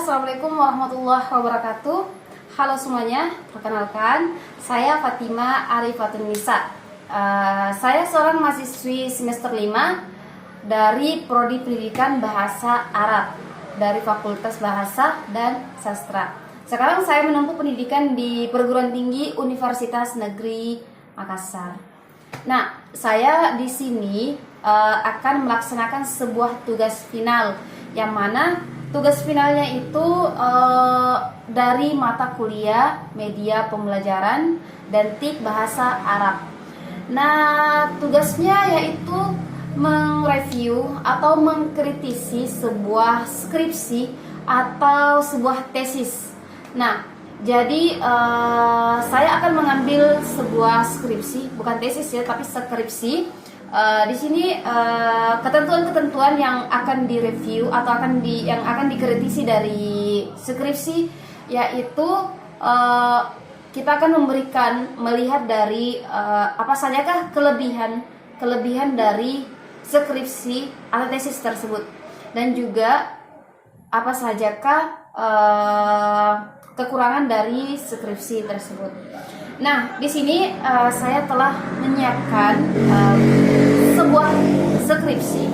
Assalamualaikum warahmatullahi wabarakatuh. Halo semuanya, perkenalkan saya Fatima Arifatun Nisa. Saya seorang mahasiswi semester 5 dari Prodi Pendidikan Bahasa Arab dari Fakultas Bahasa dan Sastra. Sekarang saya menempuh pendidikan di Perguruan Tinggi Universitas Negeri Makassar. Nah, saya di sini akan melaksanakan sebuah tugas final, yang mana tugas finalnya itu dari mata kuliah media pembelajaran dan TIK Bahasa Arab. Nah, tugasnya yaitu mereview atau mengkritisi sebuah skripsi atau sebuah tesis. Nah, jadi saya akan mengambil sebuah skripsi, bukan tesis ya, tapi skripsi. Di sini ketentuan-ketentuan yang akan direview atau yang akan dikritisi dari skripsi, yaitu kita akan melihat dari apa sajakah kelebihan dari skripsi atau tesis tersebut, dan juga apa sajakah kekurangan dari skripsi tersebut. Nah, di sini saya telah menyiapkan sebuah skripsi.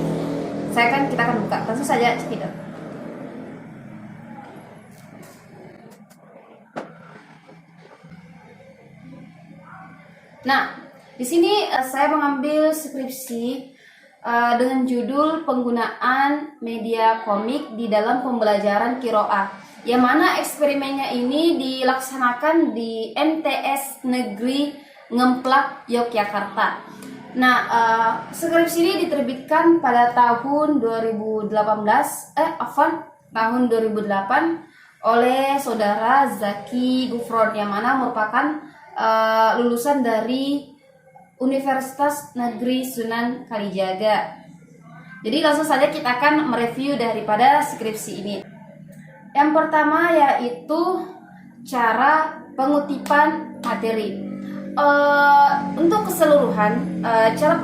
Kita akan buka. Langsung saja cekidot. Nah, di sini saya mengambil skripsi dengan judul penggunaan media komik di dalam pembelajaran qiraah, yang mana eksperimennya ini dilaksanakan di MTS Negeri Ngemplak, Yogyakarta. Nah, skripsi ini diterbitkan pada tahun 2008 oleh saudara Zaki Gufron, yang mana merupakan lulusan dari Universitas Negeri Sunan Kalijaga. Jadi langsung saja kita akan mereview daripada skripsi ini. Yang pertama yaitu cara pengutipan materi. Untuk keseluruhan cara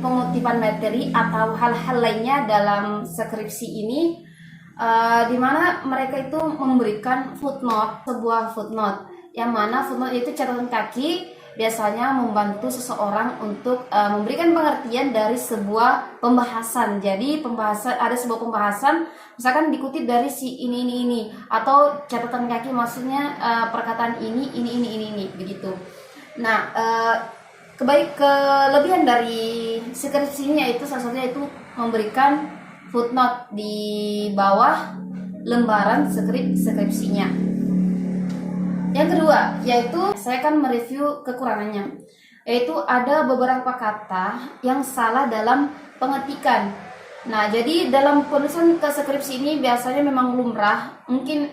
pengutipan materi atau hal-hal lainnya dalam skripsi ini, di mana mereka itu memberikan sebuah footnote, yang mana footnote itu catatan kaki, biasanya membantu seseorang untuk memberikan pengertian dari sebuah pembahasan. Jadi ada sebuah pembahasan, misalkan dikutip dari si ini, atau catatan kaki maksudnya perkataan ini begitu. Nah, kelebihan dari skripsinya itu salah satunya itu memberikan footnote di bawah lembaran skripsinya. Yang kedua, yaitu saya akan mereview kekurangannya, yaitu ada beberapa kata yang salah dalam pengetikan. Nah, jadi dalam penulisan skripsi ini biasanya memang lumrah, mungkin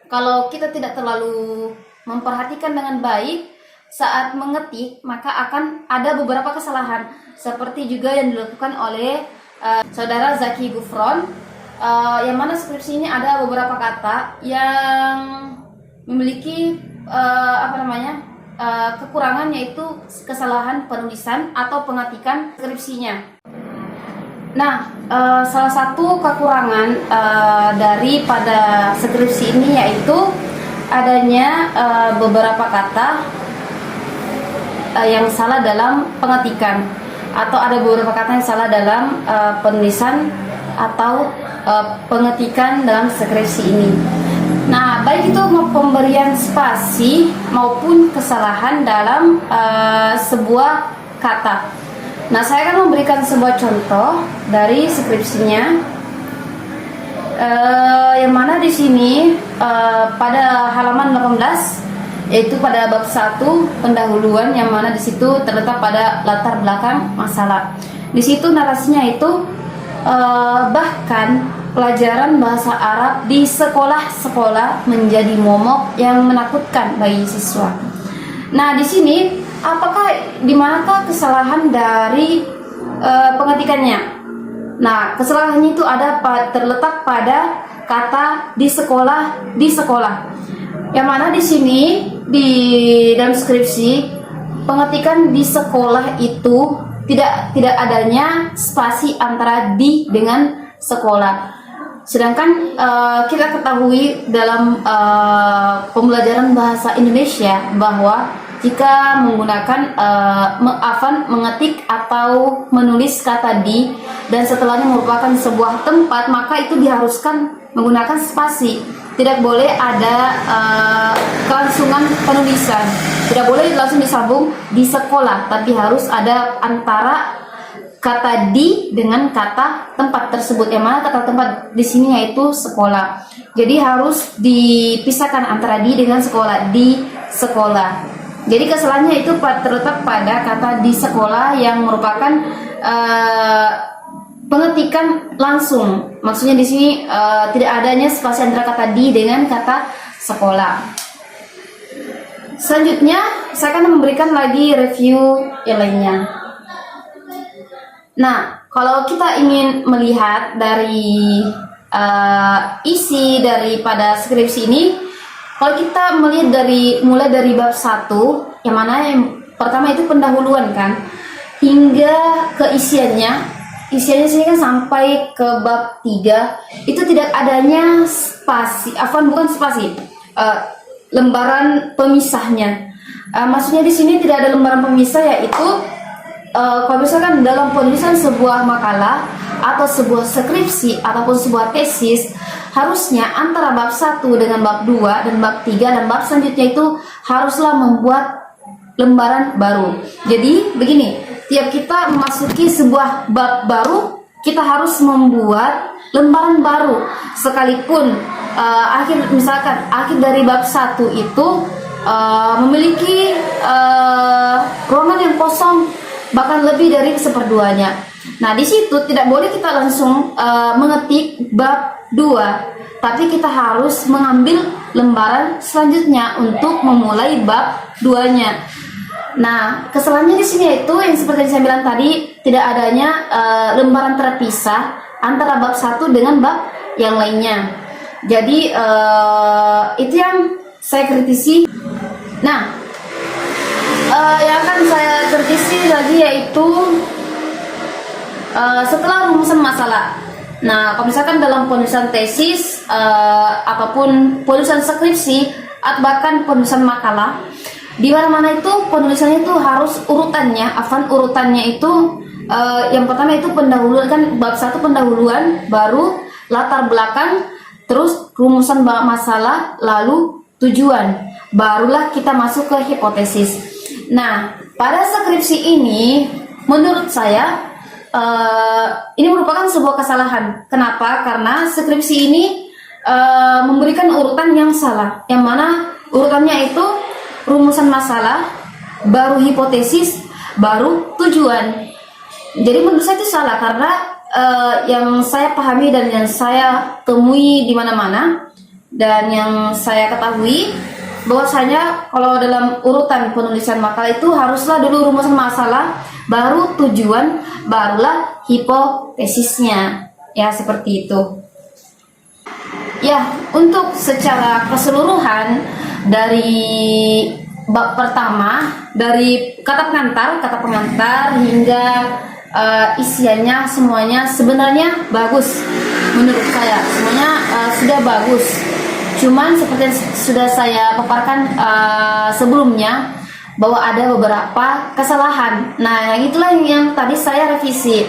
kalau kita tidak terlalu memperhatikan dengan baik saat mengetik, maka akan ada beberapa kesalahan, seperti juga yang dilakukan oleh saudara Zaki Gufron, yang mana skripsi ini ada beberapa kata yang memiliki kekurangan, yaitu kesalahan penulisan atau pengetikan skripsinya. Nah, salah satu kekurangan daripada skripsi ini yaitu adanya beberapa kata yang salah dalam pengetikan, atau ada beberapa kata yang salah dalam penulisan atau pengetikan dalam skripsi ini. Nah, baik itu pemberian spasi maupun kesalahan dalam sebuah kata. Nah, saya akan memberikan sebuah contoh dari skripsinya, yang mana di sini pada halaman 18, yaitu pada bab 1 pendahuluan, yang mana di situ terletak pada latar belakang masalah. Di situ narasinya itu bahkan pelajaran bahasa Arab di sekolah-sekolah menjadi momok yang menakutkan bagi siswa. Nah, di sini di manakah kesalahan dari pengetikannya? Nah, kesalahannya itu terletak pada kata di sekolah. Yang mana di sini di dalam skripsi pengetikan di sekolah itu tidak adanya spasi antara di dengan sekolah. Sedangkan kita ketahui dalam pembelajaran bahasa Indonesia bahwa jika menggunakan mengetik atau menulis kata di dan setelahnya merupakan sebuah tempat, maka itu diharuskan menggunakan spasi. Tidak boleh ada kelangsungan penulisan. Tidak boleh langsung disambung di sekolah, tapi harus ada antara kata di dengan kata tempat tersebut, yang mana kata tempat di sini yaitu sekolah. Jadi harus dipisahkan antara di dengan sekolah, di sekolah. Jadi kesalahannya itu terletak pada kata di sekolah yang merupakan pengetikan langsung. Maksudnya di sini tidak adanya spasi antara kata di dengan kata sekolah. Selanjutnya saya akan memberikan lagi review yang lainnya. Nah, kalau kita ingin melihat dari isi daripada skripsi ini, kalau kita melihat mulai dari bab 1, yang mana yang pertama itu pendahuluan kan, hingga ke isiannya sini kan sampai ke bab 3, itu tidak adanya spasi, lembaran pemisahnya. Maksudnya di sini tidak ada lembaran pemisah, yaitu kalau misalkan dalam penulisan sebuah makalah atau sebuah skripsi ataupun sebuah tesis, harusnya antara bab 1 dengan bab 2 dan bab 3 dan bab selanjutnya itu haruslah membuat lembaran baru. Jadi begini, tiap kita memasuki sebuah bab baru, kita harus membuat lembaran baru. Sekalipun akhir dari bab 1 itu memiliki ruangan yang kosong, bahkan lebih dari seperduanya. Nah, di situ tidak boleh kita langsung mengetik bab 2, tapi kita harus mengambil lembaran selanjutnya untuk memulai bab 2-nya. Nah, kesalahannya di sini itu yang seperti yang saya bilang tadi, tidak adanya lembaran terpisah antara bab 1 dengan bab yang lainnya. Jadi itu yang saya kritisi. Nah, yang akan saya kritisi lagi yaitu setelah rumusan masalah. Nah, kalau misalkan dalam penulisan tesis ataupun penulisan skripsi atau bahkan penulisan makalah, di mana-mana itu penulisannya itu harus urutannya itu yang pertama itu pendahuluan kan, bab 1 pendahuluan, baru latar belakang, terus rumusan masalah, lalu tujuan, barulah kita masuk ke hipotesis. Nah, pada skripsi ini menurut saya ini merupakan sebuah kesalahan. Kenapa? Karena skripsi ini memberikan urutan yang salah, yang mana urutannya itu rumusan masalah, baru hipotesis, baru tujuan. Jadi menurut saya itu salah, karena yang saya pahami dan yang saya temui di mana-mana dan yang saya ketahui bahwasanya kalau dalam urutan penulisan makalah itu haruslah dulu rumusan masalah, baru tujuan, barulah hipotesisnya. Ya, seperti itu. Ya, untuk secara keseluruhan dari bab pertama, dari kata pengantar hingga isiannya semuanya sebenarnya bagus menurut saya. Semuanya sudah bagus. Cuman seperti yang sudah saya paparkan sebelumnya, bahwa ada beberapa kesalahan. Nah, yang itulah yang tadi saya revisi.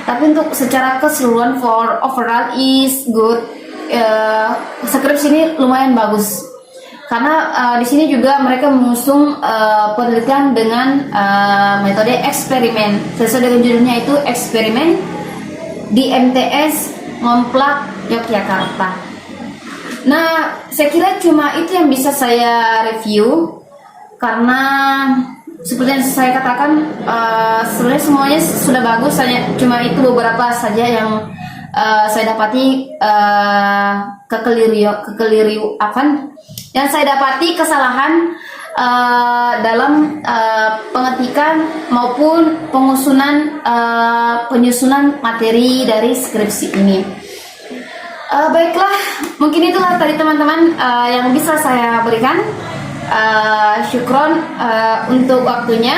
Tapi untuk secara keseluruhan, for overall is good. Skripsi ini lumayan bagus. Karena di sini juga mereka mengusung penelitian dengan metode eksperimen. Sesuai dengan judulnya itu eksperimen di MTS Ngemplak Yogyakarta. Nah, saya kira cuma itu yang bisa saya review, karena seperti yang saya katakan sebenarnya semuanya sudah bagus, hanya cuma itu beberapa saja yang saya dapati yang saya dapati kesalahan dalam pengetikan maupun penyusunan materi dari skripsi ini. Baiklah, mungkin itulah tadi teman-teman yang bisa saya berikan. Syukron untuk waktunya.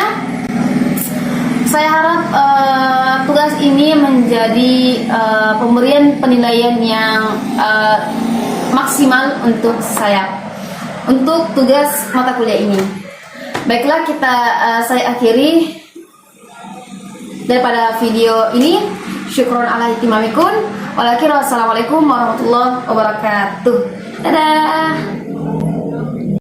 Saya harap tugas ini menjadi pemberian penilaian yang maksimal untuk untuk tugas mata kuliah ini. Baiklah, saya akhiri daripada video ini. Syukron ala ihtimamikum. Wassalamualaikum warahmatullahi wabarakatuh. Dadah.